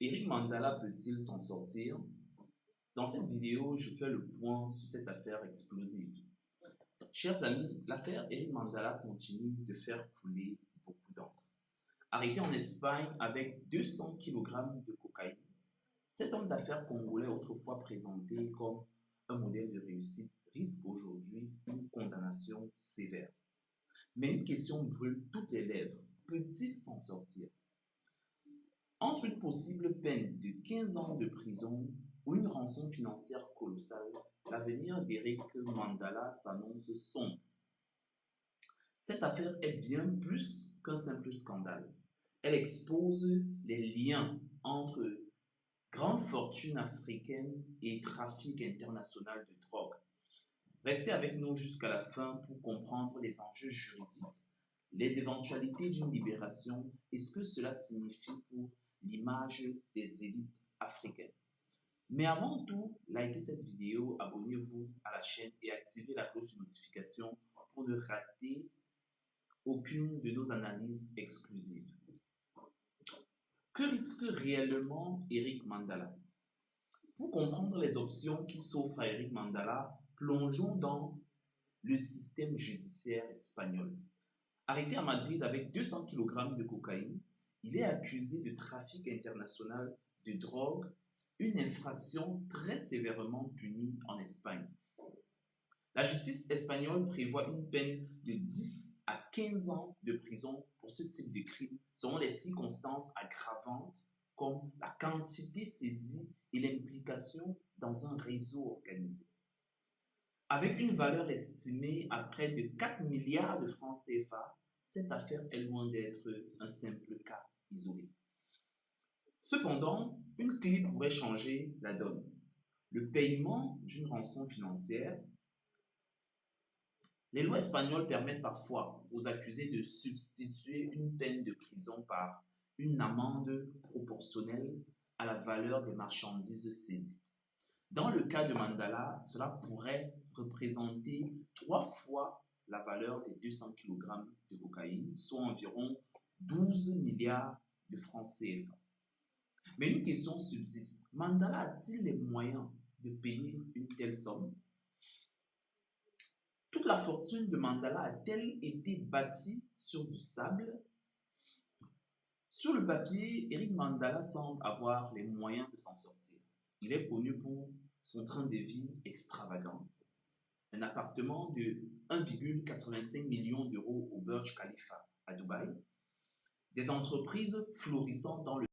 Eric Mandala peut-il s'en sortir? Dans cette vidéo, je fais le point sur cette affaire explosive. Chers amis, l'affaire Eric Mandala continue de faire couler beaucoup d'encre. Arrêté en Espagne avec 200 kg de cocaïne, cet homme d'affaires congolais autrefois présenté comme un modèle de réussite risque aujourd'hui une condamnation sévère. Mais une question brûle toutes les lèvres. Peut-il s'en sortir? Entre une possible peine de 15 ans de prison ou une rançon financière colossale, l'avenir d'Eric Mandala s'annonce sombre. Cette affaire est bien plus qu'un simple scandale. Elle expose les liens entre grande fortune africaine et trafic international de drogue. Restez avec nous jusqu'à la fin pour comprendre les enjeux juridiques, les éventualités d'une libération et ce que cela signifie pour l'image des élites africaines. Mais avant tout, likez cette vidéo, abonnez-vous à la chaîne et activez la cloche de notification pour ne rater aucune de nos analyses exclusives. Que risque réellement Eric Mandala? Pour comprendre les options qui s'offrent à Eric Mandala, plongeons dans le système judiciaire espagnol. Arrêté à Madrid avec 200 kg de cocaïne, il est accusé de trafic international de drogue, une infraction très sévèrement punie en Espagne. La justice espagnole prévoit une peine de 10 à 15 ans de prison pour ce type de crime, selon les circonstances aggravantes comme la quantité saisie et l'implication dans un réseau organisé. Avec une valeur estimée à près de 4 milliards de francs CFA, cette affaire est loin d'être un simple cas isolé. Cependant, une clé pourrait changer la donne. Le paiement d'une rançon financière. Les lois espagnoles permettent parfois aux accusés de substituer une peine de prison par une amende proportionnelle à la valeur des marchandises saisies. Dans le cas de Mandala, cela pourrait représenter 3 fois la valeur des 200 kg de cocaïne, soit environ 12 milliards de francs CFA. Mais une question subsiste. Mandala a-t-il les moyens de payer une telle somme? Toute la fortune de Mandala a-t-elle été bâtie sur du sable? Sur le papier, Eric Mandala semble avoir les moyens de s'en sortir. Il est connu pour son train de vie extravagant. Un appartement de 1,85 million d'euros au Burj Khalifa à Dubaï, des entreprises florissantes dans le